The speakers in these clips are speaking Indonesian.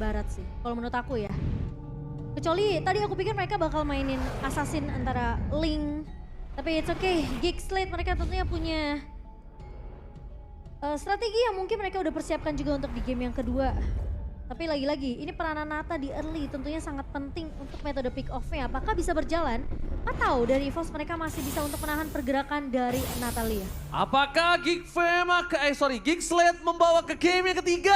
barat sih, kalau menurut aku ya. Kecuali tadi aku pikir mereka bakal mainin assassin antara Link. Tapi it's okay, Geek Slate mereka tentunya punya strategi yang mungkin mereka udah persiapkan juga untuk di game yang kedua. Tapi lagi-lagi ini peranan Nata di early tentunya sangat penting untuk metode pick off-nya. Apakah bisa berjalan atau dari EVOS mereka masih bisa untuk menahan pergerakan dari Natalia? Apakah Geek Slate membawa ke game yang ketiga?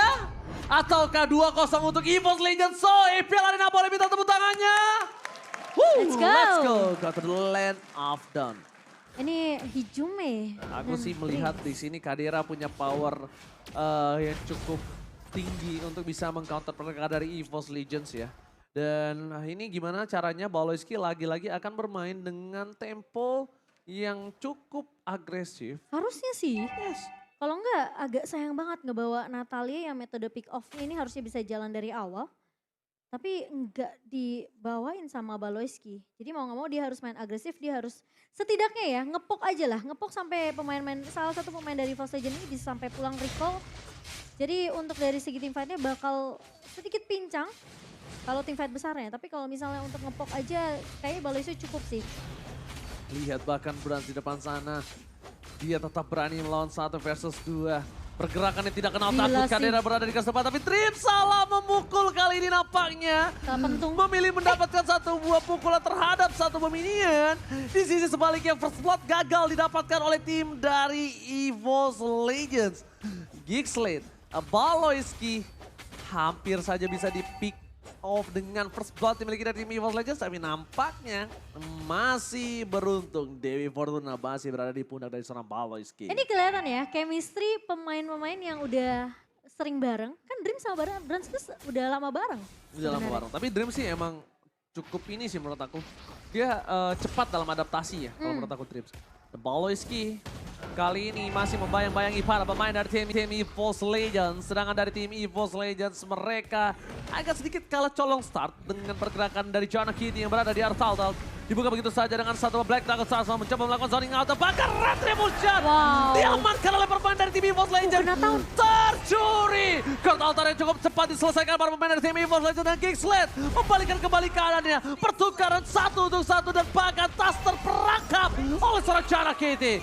Ataukah 2-0 untuk EVOS Legends? So, EPL Arena boleh minta tepuk tangannya. Woo, Let's go to the land of dawn. Ini Hijume. Aku sih melihat di sini Kadera punya power yang cukup tinggi untuk bisa mengcounter mereka dari EVOS Legends ya. Dan ini gimana caranya Baloyski lagi-lagi akan bermain dengan tempo yang cukup agresif. Harusnya sih. Yes. Kalau enggak agak sayang banget ngebawa Natalia yang metode pick off-nya ini harusnya bisa jalan dari awal. Tapi enggak dibawain sama Baloyski. Jadi mau gak mau dia harus main agresif, dia harus setidaknya ya ngepok aja lah. Ngepok sampai salah satu pemain dari EVOS Legends ini bisa sampai pulang recall. Jadi untuk dari segi team fight-nya bakal sedikit pincang kalau team fight besarnya. Tapi kalau misalnya untuk ngepok aja kayaknya Baloyski cukup sih. Lihat bahkan Brans di depan sana. Dia tetap berani melawan 1 versus 2. Pergerakannya tidak kenal takut, Kadera berada di kesempatan, tapi Trip salah memukul kali ini nampaknya. Memilih mendapatkan satu buah pukulan terhadap satu minion. Di sisi sebaliknya First Blood gagal didapatkan oleh tim dari EVOS Legends. Geek Slate, Baloyski hampir saja bisa di pick off dengan First Blood dimiliki dari tim EVOS Legends, tapi nampaknya masih beruntung Dewi Fortuna masih berada di pundak dari seorang Baloyski. Ini kelihatan ya, chemistry pemain-pemain yang udah sering bareng. Kan Dream sama Brans udah lama bareng. Udah lama bareng, tapi Dream sih emang cukup ini sih menurut aku. Dia cepat dalam adaptasi ya kalau menurut aku Dream. Baloyski kali ini masih membayang-bayangi para pemain dari tim EVOS Legends. Sedangkan dari tim EVOS Legends mereka agak sedikit kalah colong start dengan pergerakan dari Joanna Kitty yang berada di Artaltal. Dibuka begitu saja dengan satu Black Dragon Stars mencoba melakukan zoning out. Bahkan Retribution diamankan oleh pemain dari tim EVOS Legends. Tercuri. Kurt Altar yang cukup cepat diselesaikan para pemain dari tim EVOS Legends dan Geek Slate membalikan kembali keadaannya. Pertukaran 1 untuk 1 dan bahkan tas terperangkap oleh seorang Joanna Kitty.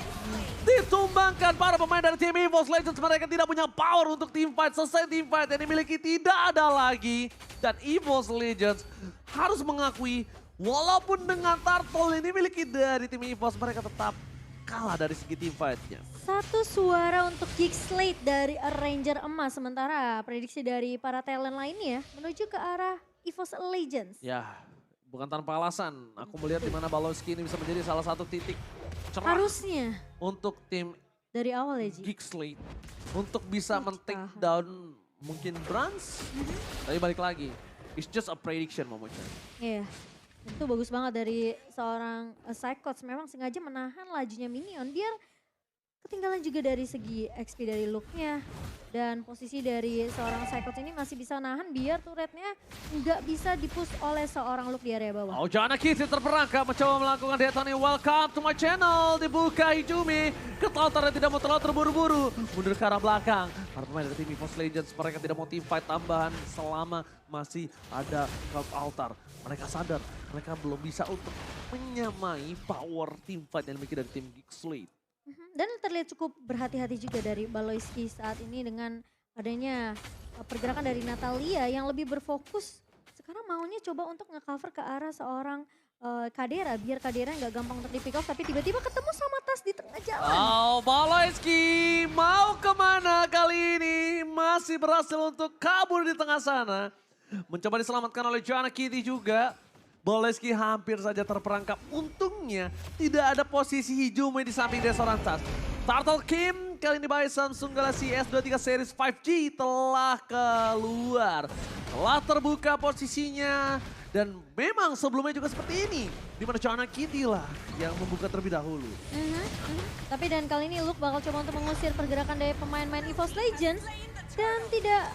Ditumbangkan para pemain dari tim EVOS Legends. Mereka tidak punya power untuk team fight. Selesai team fight yang dimiliki tidak ada lagi. Dan EVOS Legends harus mengakui walaupun dengan turtle ini dimiliki dari tim EVOS, mereka tetap kalah dari segi team fight-nya. Satu suara untuk Geek Slate dari Ranger Emas. Sementara prediksi dari para talent lainnya menuju ke arah EVOS Legends. Ya, bukan tanpa alasan. Aku melihat di mana Baloyski ini bisa menjadi salah satu titik cerah harusnya untuk tim dari awal ya Ji. Geek Slate untuk bisa men-take down mungkin Brans. Tapi balik lagi, it's just a prediction Momo-chan. Iya. Itu bagus banget dari seorang Psychots, memang sengaja menahan lajunya minion biar ketinggalan juga dari segi XP dari looknya. Dan posisi dari seorang Psychots ini masih bisa nahan biar turretnya nggak bisa dipush oleh seorang look di area bawah. Oh, Joanna Kitty terperangkap mencoba melakukan detoni. Welcome to my channel. Dibuka Hijumi. Ketaltarnya tidak mau terlalu terburu-buru. Mundur ke arah belakang. Para pemain dari tim EVOS Legends mereka tidak mau team fight tambahan selama masih ada Cloud Altar. Mereka sadar mereka belum bisa untuk menyamai power team fight yang dimiliki dari tim Geek Slate. Dan terlihat cukup berhati-hati juga dari Baloyski saat ini dengan adanya pergerakan dari Natalia yang lebih berfokus. Sekarang maunya coba untuk nge-cover ke arah seorang Kadera biar Kadera nggak gampang untuk di pick off, tapi tiba-tiba ketemu sama Tas di tengah jalan. Oh, Baloyski mau kemana kali ini? Masih berhasil untuk kabur di tengah sana. Mencoba diselamatkan oleh Joanna Kitty juga. Baloyski hampir saja terperangkap. Untungnya tidak ada posisi Hijume di samping dia seorang Tas. Turtle Kim kali ini by Samsung Galaxy S23 Series 5G telah keluar. Telah terbuka posisinya. Dan memang sebelumnya juga seperti ini. Dimana Joanna Kitty lah yang membuka terlebih dahulu. Tapi dan kali ini Luke bakal coba untuk mengusir pergerakan dari pemain-pemain EVOS Legends. Dan tidak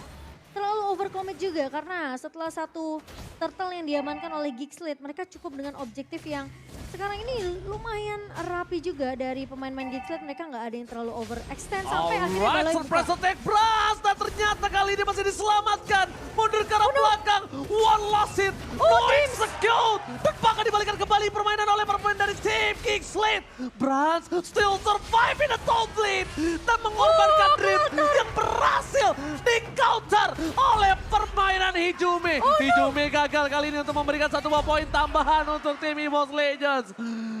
terlalu overcommit juga karena setelah satu turtle yang diamankan oleh Geek Slate, mereka cukup dengan objektif yang sekarang ini lumayan rapi juga dari pemain-pemain Geek Slate. Mereka nggak ada yang terlalu overextend sampai akhirnya Baloyski. Surprise attack Brans, dan ternyata kali ini masih diselamatkan. Mundur ke arah belakang. Proceed, no execute. Dan bahkan dibalikan kembali permainan oleh pemain dari tim King Slate. Brans still survive in the top lane. Dan mengorbankan Dream yang berhasil di-counter oleh permainan Hijume. Hijume gagal kali ini untuk memberikan 1 buah poin tambahan untuk tim EVOS Legends.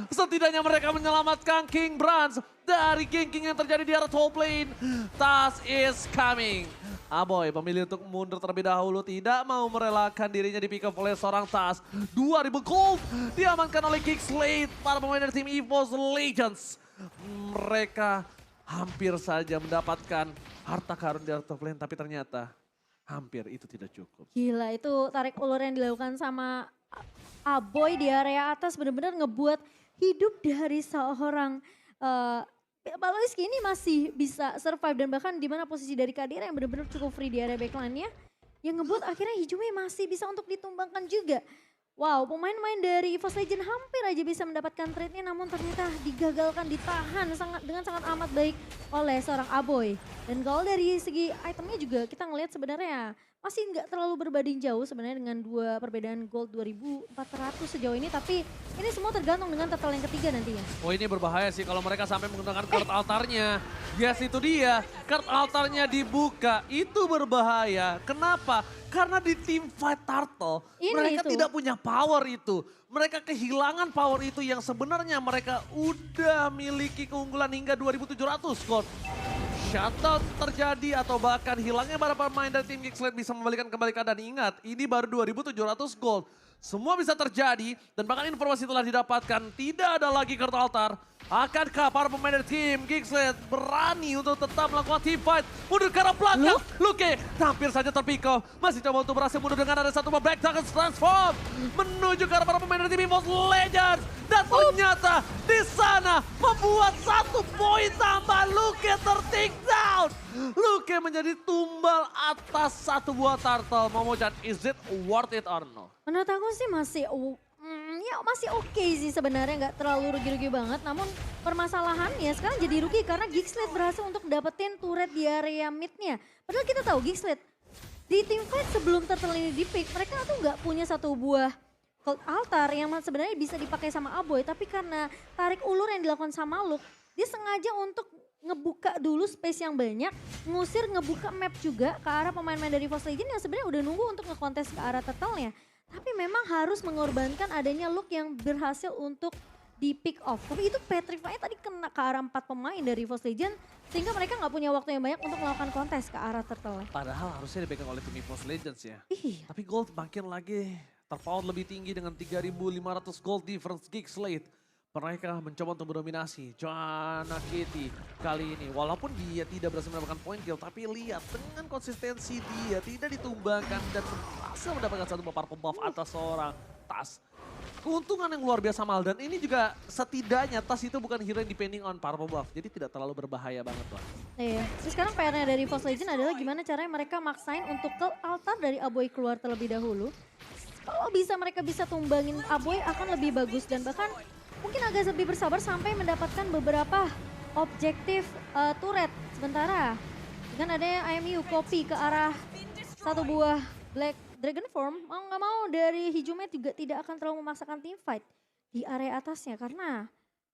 Setidaknya mereka menyelamatkan King Brans dari ganking yang terjadi di arah top lane. Tas is coming. Aboy memilih untuk mundur terlebih dahulu, tidak mau merelakan dirinya di pick up oleh seorang Tas. 2000 gold diamankan oleh King Slate, para pemain dari tim EVOS Legends. Mereka hampir saja mendapatkan harta karun di arah top lane, tapi ternyata hampir itu tidak cukup. Gila, itu tarik ulur yang dilakukan sama Aboy di area atas benar-benar ngebuat hidup dari seorang Baloiski ini masih bisa survive dan bahkan di mana posisi dari Kadira yang benar-benar cukup free di area backline-nya yang ngebuat akhirnya Hijume masih bisa untuk ditumbangkan juga. Wow, pemain-pemain dari EVOS Legends hampir aja bisa mendapatkan trade-nya namun ternyata digagalkan, ditahan dengan sangat amat baik oleh seorang Aboy. Dan kalau dari segi itemnya juga kita ngelihat sebenarnya masih nggak terlalu berbanding jauh sebenarnya dengan dua perbedaan gold 2.400 sejauh ini. Tapi ini semua tergantung dengan total yang ketiga nantinya. Oh ini berbahaya sih kalau mereka sampai menggunakan card altarnya. Yes itu dia, card altarnya dibuka, itu berbahaya. Kenapa? Karena di tim fight Turtle mereka tidak punya power itu. Mereka kehilangan power itu yang sebenarnya mereka udah miliki keunggulan hingga 2.700 gold. Shutdown terjadi atau bahkan hilangnya para pemain dari tim King Slate bisa membalikan kembali keadaan. Ingat, ini baru 2.700 gold. Semua bisa terjadi dan bahkan informasi telah didapatkan tidak ada lagi card altar. Akankah para pemain dari tim King Slate berani untuk tetap melakukan team fight? Mundur ke arah belakang, Luke hampir saja terpikau. Masih coba untuk berhasil mundur dengan ada satu Black Dragon transform. Menuju ke arah para pemain dari tim EVOS Legends. Dan ternyata di sana membuat 1 poin tambah. Luke ter-take down. Luke menjadi tumbal atas 1 buah turtle. Momocan, is it worth it or no? Menurut aku sih masih masih oke sih sebenarnya, nggak terlalu rugi-rugi banget. Namun permasalahannya sekarang jadi rugi karena King Slate berhasil untuk dapetin turret di area mid-nya. Padahal kita tahu King Slate di team fight sebelum turtle ini di pick, mereka tuh nggak punya 1 buah cult altar yang sebenarnya bisa dipakai sama Aboy. Tapi karena tarik ulur yang dilakukan sama Luke, dia sengaja untuk ngebuka dulu space yang banyak, ngusir, ngebuka map juga ke arah pemain-pemain dari EVOS Legends yang sebenarnya udah nunggu untuk ngekontes ke arah turtle-nya. Tapi memang harus mengorbankan adanya Luke yang berhasil untuk di pick off. Tapi itu Petrify tadi kena ke arah 4 pemain dari EVOS Legends sehingga mereka nggak punya waktu yang banyak untuk melakukan kontes ke arah turtle. Padahal harusnya dipegang oleh tim EVOS Legends ya. Iya. Tapi gold makin lagi terpaut lebih tinggi dengan 3.500 gold difference King Slate. Mereka mencoba untuk mendominasi Joanna Kitty kali ini. Walaupun dia tidak berhasil mendapatkan point kill, tapi lihat dengan konsistensi dia tidak ditumbangkan dan berhasil mendapatkan 1 purple buff atas seorang Tas. Keuntungan yang luar biasa Mal, dan ini juga setidaknya Tas itu bukan hero yang depending on purple buff. Jadi tidak terlalu berbahaya banget lah. Iya, terus sekarang PR-nya dari EVOS Legends adalah gimana caranya mereka maksain untuk ke altar dari Aboy keluar terlebih dahulu. Kalau bisa mereka bisa tumbangin Aboy akan lebih bagus dan bahkan mungkin agak lebih bersabar sampai mendapatkan beberapa objektif turret. Sementara dengan adanya IMU copy ke arah 1 buah Black Dragon Form, mau nggak mau dari Hijume juga tidak akan terlalu memaksakan team fight di area atasnya. Karena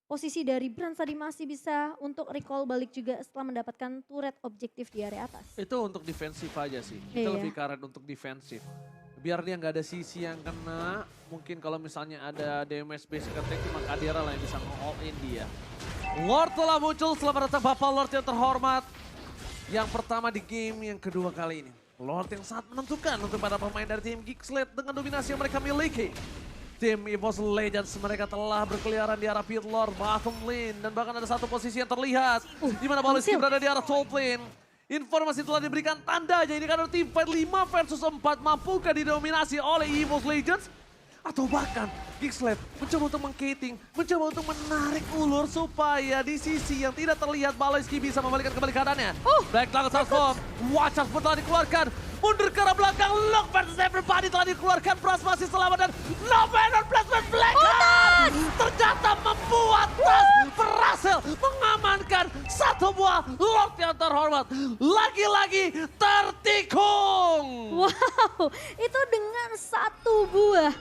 posisi dari Brans tadi masih bisa untuk recall balik juga setelah mendapatkan turret objektif di area atas. Itu untuk defensif aja sih, itu lebih karet untuk defensif. Biar dia nggak ada sisi yang kena, mungkin kalau misalnya ada damage basic attack cuma Kadira lah yang bisa nge-all in dia. Lord telah muncul, selamat datang Bapak Lord yang terhormat. Yang pertama di game yang kedua kali ini. Lord yang sangat menentukan untuk para pemain dari tim King Slate dengan dominasi yang mereka miliki. Tim EVOS Legends mereka telah berkeliaran di arah pit Lord, bottom lane. Dan bahkan ada 1 posisi yang terlihat. Di mana Baloiski berada di arah top lane. Informasi telah diberikan tandanya ini karena tim fight 5 versus 4 mampukah didominasi oleh EVOS Legends? Atau bahkan King Slate mencoba untuk mengkiting, mencoba untuk menarik ulur supaya di sisi yang tidak terlihat Baloiski bisa membalikan kembali keadaannya. Black Dragon transform, Watch Out telah dikeluarkan, mundur ke arah belakang, Lock versus everybody telah dikeluarkan, Pras masih selamat dan no banner placement Blacker! Ternyata membuat Tas berhasil mengamankan 1 buah Lock yang terhormat. Lagi-lagi tertikung. Wow, itu dengan satu buah.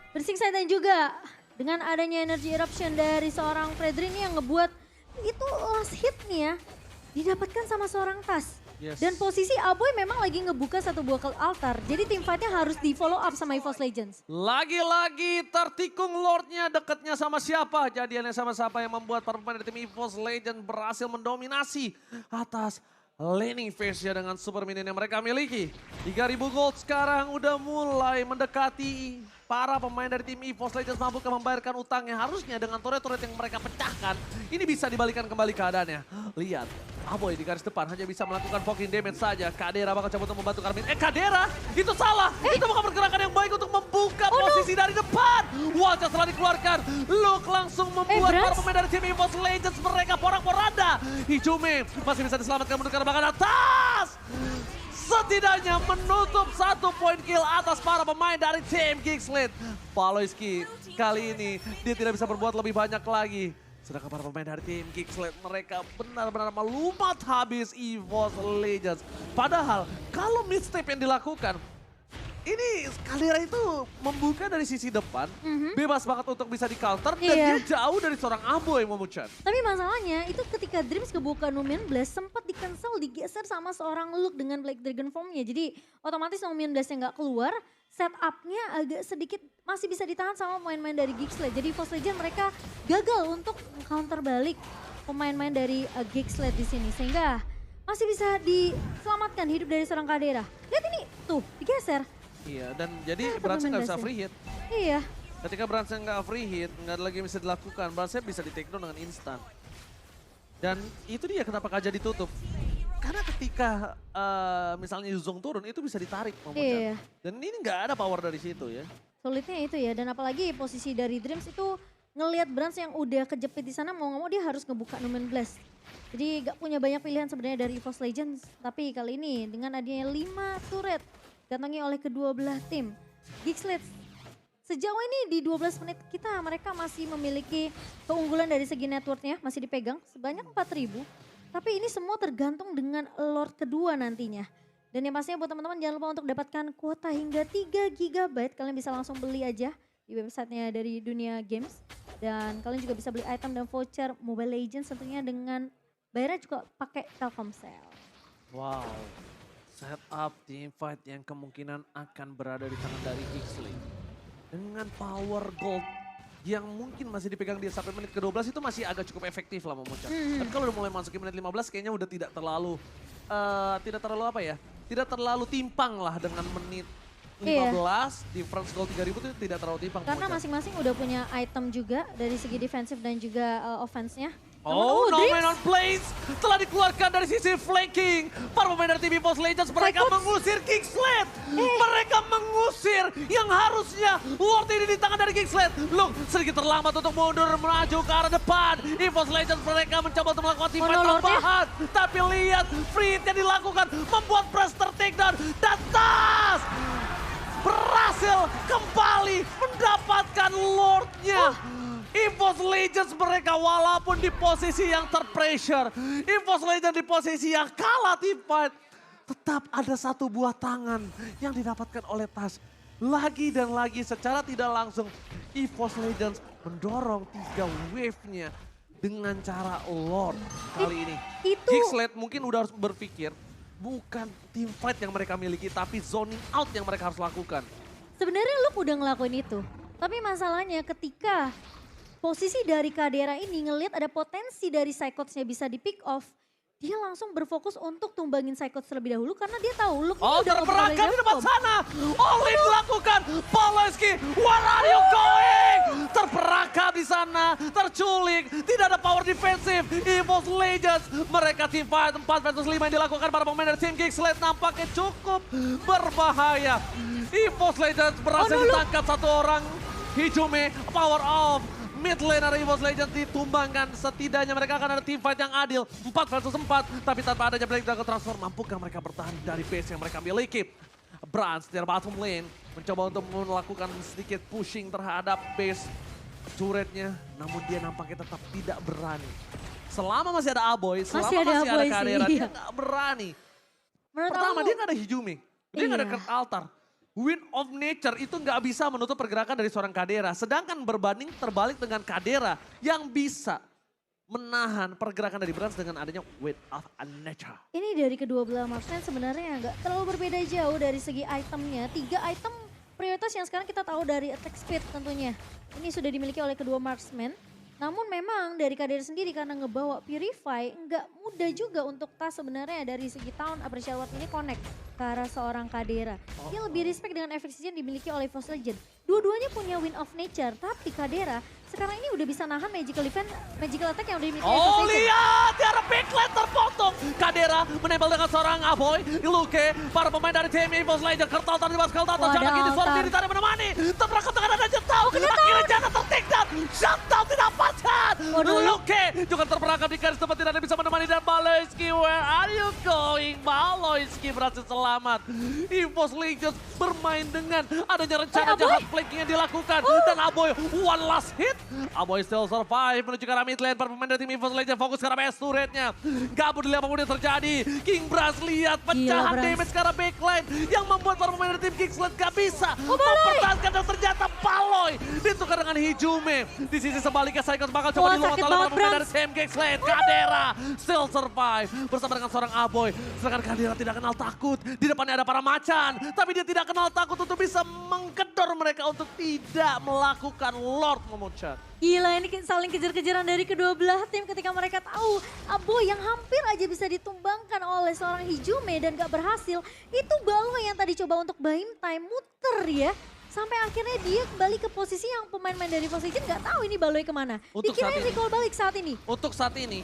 Bersiksa dan juga dengan adanya energy eruption dari seorang Fredrin yang ngebuat itu last hit nih ya. Didapatkan sama seorang Tas. Yes. Dan posisi Aboy memang lagi ngebuka satu buah cult altar. Jadi tim fightnya harus di follow up sama EVOS Legends. Lagi-lagi tertikung Lordnya dekatnya sama siapa? Jadiannya sama siapa yang membuat para pemain dari tim EVOS Legends berhasil mendominasi atas laning phase-nya dengan super minion yang mereka miliki. 3.000 gold sekarang udah mulai mendekati para pemain dari tim EVOS Legends mampukah membayarkan utangnya. Harusnya dengan turret-turret yang mereka pecahkan, ini bisa dibalikan kembali keadaannya. Lihat, Aboy di garis depan hanya bisa melakukan poking damage saja. Kadera bakal coba untuk membantu Karmin. Kadera, itu salah. Itu bukan pergerakan yang baik untuk membuka posisi dari depan. Wajah setelah dikeluarkan, Luke langsung membuat para pemain dari tim EVOS Legends mereka porak-poranda. Hijume masih bisa diselamatkan menurut bagian atas. Setidaknya menutup 1 poin kill atas para pemain dari tim Geekslead. Baloyski kali ini dia tidak bisa berbuat lebih banyak lagi. Sedangkan para pemain dari tim Geekslead mereka benar-benar melumat habis EVOS Legends. Padahal kalau misstep yang dilakukan, ini Kadera itu membuka dari sisi depan, bebas banget untuk bisa di counter dan dia jauh dari seorang Aboy Momo-chan. Tapi masalahnya itu ketika Dreams kebuka Numian Blast sempat di-cancel, digeser sama seorang Luke dengan Black Dragon Form-nya. Jadi otomatis Numian Blast-nya nggak keluar, setup-nya agak sedikit masih bisa ditahan sama pemain-pemain dari Geekslead. Jadi EVOS Legends mereka gagal untuk counter balik pemain-pemain dari Geekslead di sini. Sehingga masih bisa diselamatkan hidup dari seorang Kadera. Lihat ini, tuh digeser. Iya, dan jadi Brandsen nggak bisa free hit. Iya. Ketika Brandsen nggak free hit, nggak ada lagi yang bisa dilakukan. Brandsen bisa di take down dengan instan. Dan itu dia kenapa Kaja ditutup. Karena ketika misalnya Yuzong turun, itu bisa ditarik Momo-chan. Iya. Dan ini nggak ada power dari situ ya. Sulitnya itu ya, dan apalagi posisi dari Dreams itu ngelihat Brands yang udah kejepit di sana mau nggak mau dia harus ngebuka Numen Blast. Jadi gak punya banyak pilihan sebenarnya dari EVOS Legends. Tapi kali ini dengan adanya 5 turret datangi oleh kedua belah tim. Geekslead sejauh ini di 12 menit mereka masih memiliki keunggulan dari segi networknya, masih dipegang sebanyak 4.000. Tapi ini semua tergantung dengan Lord kedua nantinya. Dan yang pastinya buat teman-teman jangan lupa untuk dapatkan kuota hingga 3 GB. Kalian bisa langsung beli aja di websitenya dari Dunia Games. Dan kalian juga bisa beli item dan voucher Mobile Legends tentunya dengan bayarnya juga pakai Telkomsel. Wow. Setup team fight yang kemungkinan akan berada di tangan dari Geekslead. Dengan power gold yang mungkin masih dipegang dia sampai menit ke-12 itu masih agak cukup efektif lah Momo-chan. Tapi kalau udah mulai masuk ke menit 15 kayaknya udah tidak terlalu apa ya? Tidak terlalu timpang lah dengan menit 15, difference gold 3.000 itu tidak terlalu timpang. Karena masing-masing udah punya item juga dari segi defensif dan juga offense-nya. Oh, No Man on Plains telah dikeluarkan dari sisi flanking. Para pemain dari tim EVOS Legends mereka mengusir Geekslead. Mereka mengusir yang harusnya Lord ini di tangan dari Geekslead. Look, sedikit terlambat untuk mundur maju ke arah depan. EVOS Legends mereka mencoba untuk melakukan team fight tambahan. Tapi lihat free hit yang dilakukan membuat Prester takedown. Dan Tas berhasil kembali mendapatkan Lordnya. EVOS Legends mereka walaupun di posisi yang terpressure, EVOS Legends di posisi yang kalah team fight, tetap ada satu buah tangan yang didapatkan oleh Tas. Lagi dan lagi secara tidak langsung EVOS Legends mendorong 3 wave-nya dengan cara Lord kali ini. Geekslead mungkin udah harus berpikir bukan team fight yang mereka miliki tapi zoning out yang mereka harus lakukan. Sebenarnya Luke udah ngelakuin itu, tapi masalahnya ketika posisi dari Kadera ini ngelihat ada potensi dari Psychots-nya bisa di pick off, dia langsung berfokus untuk tumbangin Psychots terlebih dahulu karena dia tahu Luke ini udah terperangkap di depan sana. Olin dilakukan. Baloyski, where are you going? Terperangkap di sana, terculik, tidak ada power defensif. EVOS Legends, mereka team fight 4 versus 5 yang dilakukan para pemain dari tim Geekslead nampaknya cukup berbahaya. EVOS Legends berhasil ditangkap satu orang. Hijume, power off. Mid laner EVOS Legends ditumbangkan, setidaknya mereka akan ada team fight yang adil. 4 versus 4, tapi tanpa adanya Black Dragon Transfer, mampukah mereka bertahan dari base yang mereka miliki? Brands dari bottom lane mencoba untuk melakukan sedikit pushing terhadap base turretnya, namun dia nampaknya tetap tidak berani. Selama masih ada Aboy, selama masih ada Kadera, dia nggak berani. Pertama, dia nggak ada Hijumi, dia nggak ada Kurt Altar. Wind of Nature itu nggak bisa menutup pergerakan dari seorang Kadera. Sedangkan berbanding terbalik dengan Kadera yang bisa menahan pergerakan dari Brans dengan adanya Wind of Nature. Ini dari kedua belah marksman sebenarnya nggak terlalu berbeda jauh dari segi itemnya. 3 item prioritas yang sekarang kita tahu dari attack speed tentunya. Ini sudah dimiliki oleh kedua marksman. Namun memang dari Kadera sendiri karena ngebawa Purify nggak mudah juga untuk tas sebenarnya dari segi tahun Aprecial Ward ini connect ke arah seorang Kadera. Dia lebih respect dengan efisiensi yang dimiliki oleh EVOS Legend. Dua-duanya punya Wind of Nature, tapi Kadera sekarang ini udah bisa nahan magical event, magical attack yang udah dimiliki EVOS Oh Legend. lihat, dia ada backline terpotong. Kadera menempel dengan seorang Aboy, Luke, para pemain dari tim EVOS Legend. Kertal terlibat, Kertal Wah, terjarak ada ini, suara altar. diri tadi menemani. Terperangkap dengan ada Jetau, akhirnya jangan tertik down. Shutdown didapatkan. Waduh. Luke juga terperangkap di garis tempat tidak ada bisa menemani. Dan Baloyski, where are you going? Baloyski berhasil selamat. EVOS Legend bermain dengan adanya rencana Aboy. jahat flanking yang dilakukan. Dan Aboy, one last hit. Aboy still survive menuju ke arah mid lane. Para pemain dari tim EVOS Legend fokus ke arah best turretnya. Gak peduli apapun yang terjadi. King Brans lihat pecahan Brans. damage ke arah backline. Yang membuat para pemain dari tim Kingsland gak bisa Baloy. mempertahankan. Dan ternyata Baloy ditukar dengan Hijume. Di sisi sebaliknya Cycles bakal coba Wah, diluat sakit oleh para banget, pemain dari Brans. tim Kingsland. Kadera still survive bersama dengan seorang Aboy. Sedangkan Kadera tidak kenal takut. Di depannya ada para macan. Tapi dia tidak kenal takut untuk bisa menggedor mereka untuk tidak melakukan Lord Momochan. Gila ini saling kejar-kejaran dari kedua belah tim ketika mereka tahu Aboy yang hampir aja bisa ditumbangkan oleh seorang Hijume dan gak berhasil. Itu Baloy yang tadi coba untuk buying time muter ya. Sampai akhirnya dia kembali ke posisi yang pemain-pemain dari EVOS Legend gak tahu ini Baloy kemana. Untuk saat Dikirain ini. recall balik saat ini. Untuk saat ini,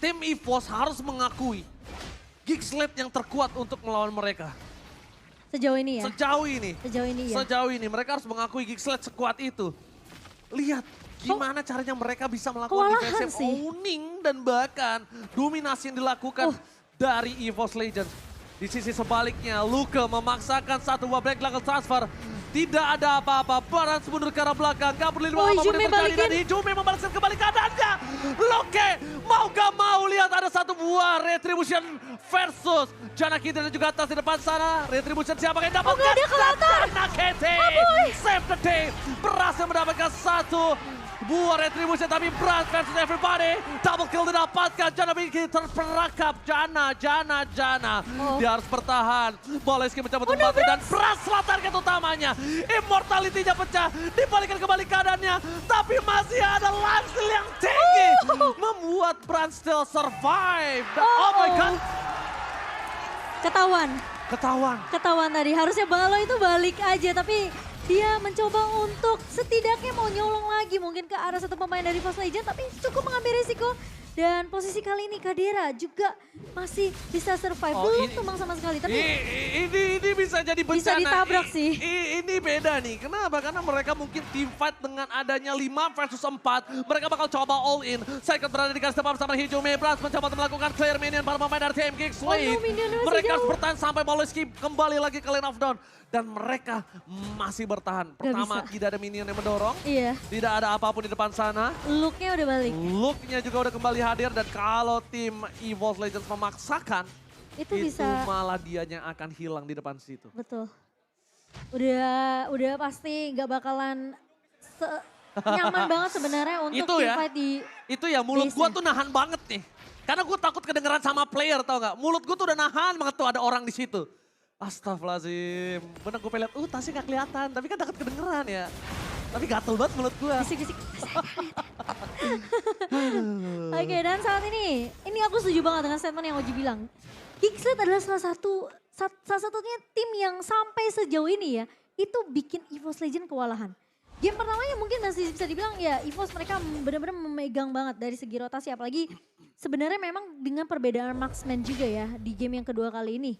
tim EVOS harus mengakui Geekslet yang terkuat untuk melawan mereka. Sejauh ini ya. Sejauh ini. Sejauh ini ya. Sejauh ini mereka harus mengakui Geekslet sekuat itu. Lihat gimana caranya mereka bisa melakukan kewalahan defensive sih. owning dan bahkan dominasi yang dilakukan dari EVOS Legends. Di sisi sebaliknya, Luke memaksakan satu buah black level transfer. Tidak ada apa-apa, Brans mundur ke arah belakang. Gak perlu apapun Hijume yang terjadi. Dan balikin. Hijume membalaskan kembali keadaannya. Luke mau gak mau lihat ada satu buah Retribution versus Jana Kite dan juga atas di depan sana. Retribution siapa yang dapatkan? nggak, dia ke latar. Jana Kite save the day. Berhasil mendapatkan satu buah Retribution, tapi Brans versus everybody. Double kill didapatkan. Jana Kite terperangkap. Jana. Dia harus bertahan. Baloyski mencabut tempatnya dan Brans target utamanya. Immortality-nya pecah. Dibalikan kembali keadaannya. Tapi masih ada lifesteal yang tinggi. Membuat Brans still survive. Dan oh my god. Ketahuan tadi. Harusnya Baloy itu balik aja tapi dia mencoba untuk setidaknya mau nyolong lagi mungkin ke arah satu pemain dari EVOS Legend tapi cukup mengambil risiko. Dan posisi kali ini Kadera juga masih bisa survive. Belum tumbang sama sekali tapi Ini bisa jadi bencana. Bisa ditabrak sih. Ini beda nih. Kenapa? Karena mereka mungkin team fight dengan adanya 5 versus 4. Mereka bakal coba all in. Cycle berada di garis depan bersama Hijume. Brans mencoba melakukan clear minion para pemain dari tim Kingsland. minionnya masih Mereka harus jauh. bertahan sampai Baloyski kembali lagi ke lane of down. Dan mereka masih bertahan. Pertama bisa. tidak ada minion yang mendorong. iya. Tidak ada apapun di depan sana. Look-nya udah balik. Look-nya juga udah kembali hadir. Dan kalau tim EVOS Legends memaksakan, Itu itu bisa. malah dianya akan hilang di depan situ. Betul. Udah pasti nggak bakalan nyaman banget sebenarnya untuk Itu team ya. fight di Itu ya mulut base-nya. gua tuh nahan banget nih. Karena gue takut kedengeran sama player tau gak. Mulut gue tuh udah nahan banget tuh ada orang di situ. Astagfirullahaladzim. Bener gue pengen liat, tasnya gak kelihatan. Tapi kan takut kedengeran ya. Tapi gatel banget mulut gue. bisik-bisik. Oke, dan saat ini aku setuju banget dengan statement yang Oji bilang. Geekslet adalah salah satunya tim yang sampai sejauh ini ya, itu bikin EVOS Legend kewalahan. Game pertamanya mungkin masih bisa dibilang ya EVOS mereka benar-benar memegang banget dari segi rotasi. Apalagi sebenarnya memang dengan perbedaan marksman juga ya di game yang kedua kali ini.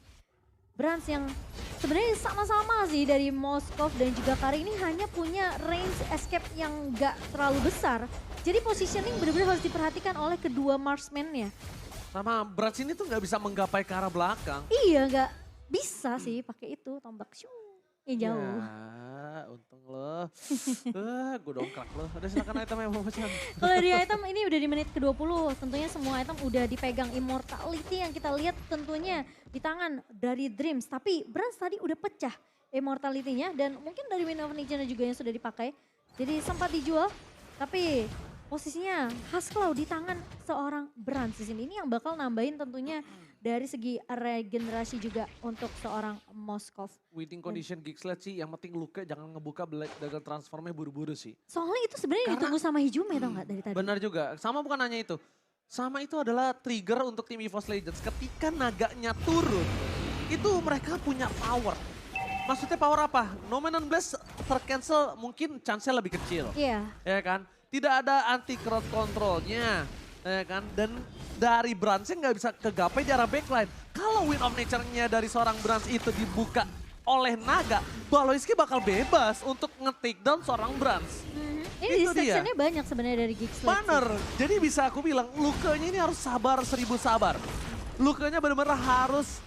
Brans yang sebenarnya sama-sama sih dari Moskov dan juga Kari ini hanya punya range escape yang gak terlalu besar. Jadi positioning benar-benar harus diperhatikan oleh kedua marksman-nya. Sama Brans ini tuh gak bisa menggapai ke arah belakang. Iya gak bisa sih pakai itu tombak shoo yang jauh. Ya, untung lo. Gue dongkrak lo. Udah silakan item yang mau pesan. Kalau di item ini udah di menit ke-20, tentunya semua item udah dipegang. Immortality yang kita lihat tentunya di tangan dari Dreams. Tapi Brans tadi udah pecah Immortality-nya dan mungkin dari Wind of Nature juga yang sudah dipakai. Jadi sempat dijual, tapi posisinya Haskell di tangan seorang Brans di sini. Ini yang bakal nambahin tentunya dari segi regenerasi juga untuk seorang Moskov. Waiting condition Geekslet sih, yang penting Luka jangan ngebuka dagang transformnya buru-buru sih. Soalnya itu sebenarnya ditunggu sama Hijume tau gak dari tadi? Benar juga, sama bukan hanya itu. Sama itu adalah trigger untuk tim EVOS Legends. Ketika naganya turun, itu mereka punya power. Maksudnya power apa? Nomenon Blast tercancel mungkin chance-nya lebih kecil. Iya. Ya kan? Tidak ada anti crowd controlnya. Ya kan? Dan dari Brans nggak bisa kegapai di arah backline. Kalau Wind of Nature-nya dari seorang Brans itu dibuka oleh Naga, Baloiski bakal bebas untuk nge-take down seorang Brans. Ini Itu dia. distractionnya banyak sebenarnya dari Geekslet. Bener, jadi bisa aku bilang Lukanya ini harus sabar 1000 sabar. Lukanya benar-benar harus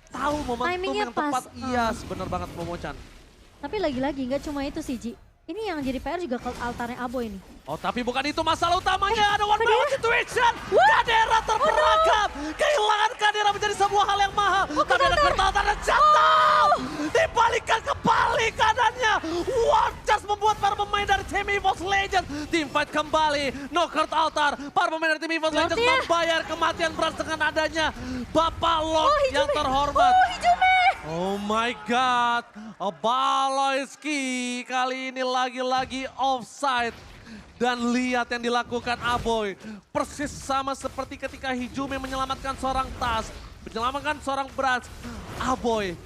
tahu momentum Timingnya yang tepat. pas. Iya, bener banget Momochan. Tapi lagi-lagi nggak cuma itu sih Ji. Ini yang jadi PR juga ke altarnya Abo ini. Oh tapi bukan itu masalah utamanya, ada one by one situation. Kadera terperangkap, kehilangan Kadera menjadi sebuah hal yang mahal. Kadera kertautan dan jatuh, dibalikan kembali keadaannya. One just membuat para pemain dari tim EVOS Legends team fight kembali. Knockout altar, para pemain dari tim EVOS Legends membayar kematian Brans dengan adanya Bapak Lord yang terhormat. Hijume! Oh my God, Baloiski kali ini lagi-lagi offside. Dan lihat yang dilakukan Aboy, persis sama seperti ketika Hijume menyelamatkan seorang Tas, menyelamatkan seorang Brans. Aboy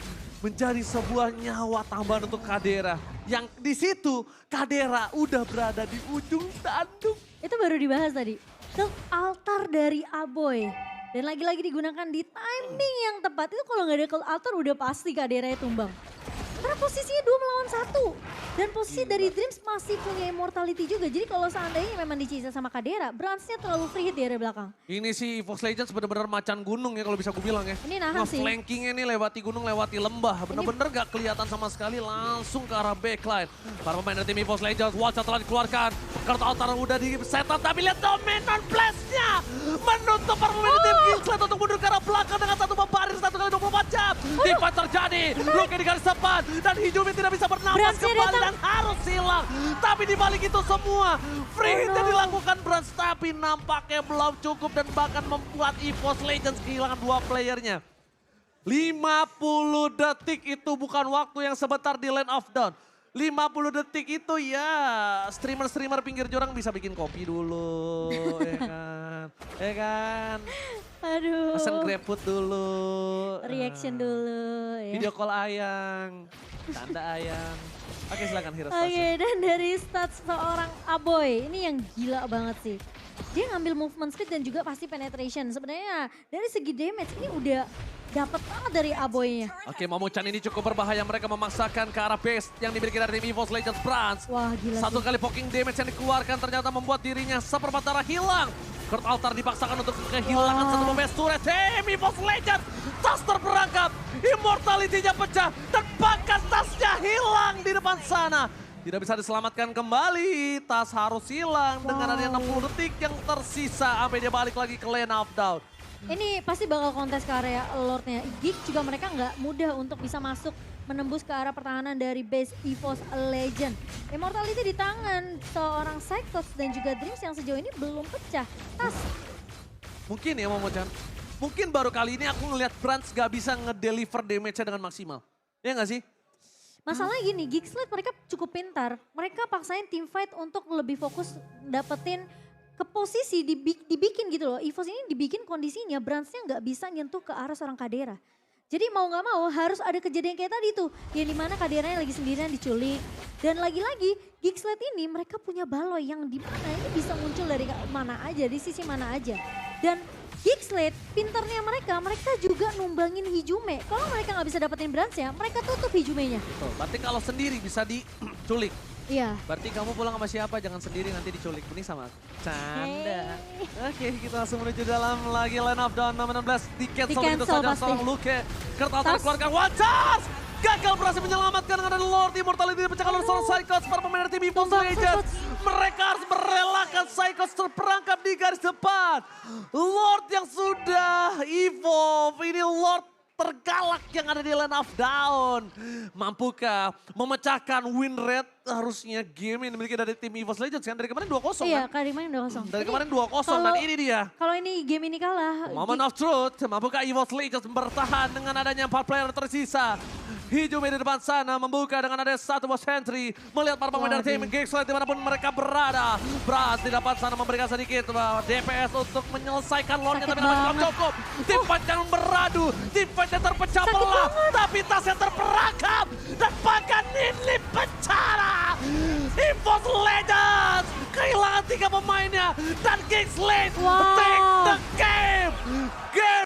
menjadi sebuah nyawa tambahan untuk Kadera. Yang di situ Kadera udah berada di ujung tanduk. Itu baru dibahas tadi. Tilt altar dari Aboy. Dan lagi-lagi digunakan di timing yang tepat. Itu kalau nggak ada tilt altar udah pasti Kadera tumbang. Karena posisinya 2 melawan 1. Dan posisi dari Dreams masih punya immortality juga. Jadi kalau seandainya memang dicisa sama Kadera, Bransnya terlalu free hit di area belakang. Ini sih EVOS Legends bener-bener macan gunung ya kalau bisa aku bilang ya. Ini nahan sih. Flankingnya nih lewati gunung, lewati lembah. Bener-bener gak kelihatan sama sekali langsung ke arah backline. Para pemain dari tim EVOS Legends, Watcha telah dikeluarkan. Kartu altar udah di setup, tapi lihat Dominon Blast-nya. Menutup para pemain dari tim Geekslet untuk mundur ke arah belakang dengan satu baris 1 kali 24 jam. Teamfight terjadi, Luka di garis depan. Dan Hijume tidak bisa bernapas Bransnya kembali datang. dan harus hilang. Tapi di balik itu semua, free hit yang dilakukan Brans tapi nampaknya belum cukup dan bahkan membuat EVOS Legends kehilangan 2 playernya. 50 detik itu bukan waktu yang sebentar di Land of Dawn. 50 detik itu ya streamer-streamer pinggir jurang bisa bikin kopi dulu, ya kan? Ya kan? Aduh. Pesen GrabFood dulu. Reaction dulu ya. Video call Ayang, tanda Ayang. Oke silakan Heroes. Oke, dan dari stats seorang Aboy, ini yang gila banget sih. Dia ngambil movement speed dan juga pasti penetration. Sebenarnya dari segi damage ini udah dapat banget dari Aboynya. Oke, Momochan ini cukup berbahaya. Mereka memaksakan ke arah base yang dimiliki dari tim EVOS Legends Brans. Wah gila Satu sih. kali poking damage yang dikeluarkan ternyata membuat dirinya seperempat darah hilang. Kurt Altar dipaksakan untuk kehilangan satu pemain turret. Tim EVOS Legends, Tas terperangkap, immortality-nya pecah, dan bahkan tasnya hilang di depan sana. Tidak bisa diselamatkan kembali, Tas harus hilang dengan adanya 60 detik yang tersisa sampai dia balik lagi ke Land of Dawn. Ini pasti bakal kontes ke area Lordnya. Geek juga mereka nggak mudah untuk bisa masuk menembus ke arah pertahanan dari base EVOS Legend. Immortality di tangan seorang Cyclops dan juga Dreams yang sejauh ini belum pecah. Tas. Mungkin ya Momochan, mungkin baru kali ini aku ngelihat Brans gak bisa ngedeliver damage-nya dengan maksimal. Ya gak sih? Masalahnya gini, Geekslet mereka cukup pintar. Mereka paksain team fight untuk lebih fokus dapetin ke posisi dibikin gitu loh. EVOS ini dibikin kondisinya Bransnya nggak bisa nyentuh ke arah seorang Kadera. Jadi mau nggak mau harus ada kejadian kayak tadi tuh. Yang dimana Kaderanya lagi sendirian diculik. Dan lagi-lagi Geekslet ini mereka punya Baloy yang dimana ini bisa muncul dari mana aja, di sisi mana aja. Dan Geekslet, pinternya mereka juga numbangin Hijume. Kalau mereka nggak bisa dapetin Bransnya, mereka tutup Hijumenya. Tuh, berarti kalau sendiri bisa diculik. Iya. Berarti kamu pulang sama siapa? Jangan sendiri nanti diculik. Benih sama aku. Canda. Oke, kita langsung menuju dalam lagi line of down nomor 16. Di cancel begitu Di-cancel saja pasti. seorang Luke. Kurt Altar Tas. keluarkan one charge. gagal berhasil menyelamatkan dengan ada Lord Immortality dipecahkan oleh seorang Psychos para pemain dari tim EVOS Legends. Mereka harus merelakan Psychos terperangkap di garis depan. Lord yang sudah evolve, ini Lord tergalak yang ada di Land of Down. Mampukah memecahkan win rate harusnya game yang dimiliki dari tim EVOS Legends kan? Dari kemarin 2-0 Iya, kan? kemarin 2-0. Dari kemarin 2-0 dan ini dia. Kalau ini game ini kalah. Moment of truth, mampukah EVOS Legends bertahan dengan adanya 4 player tersisa. Hijau di depan sana membuka dengan ada satu buah sentry. Melihat para pemain dari tim Gexlight dimanapun mereka berada. Berat di depan sana memberikan sedikit DPS untuk menyelesaikan lordnya. Tapi namanya belum cukup. Tim fight yang beradu. Tim fight yang terpecah belah. Tapi tasnya terperangkap. Dan bahkan ini pecah. EVOS Legends kehilangan 3 pemainnya. Dan Gexlight take the game.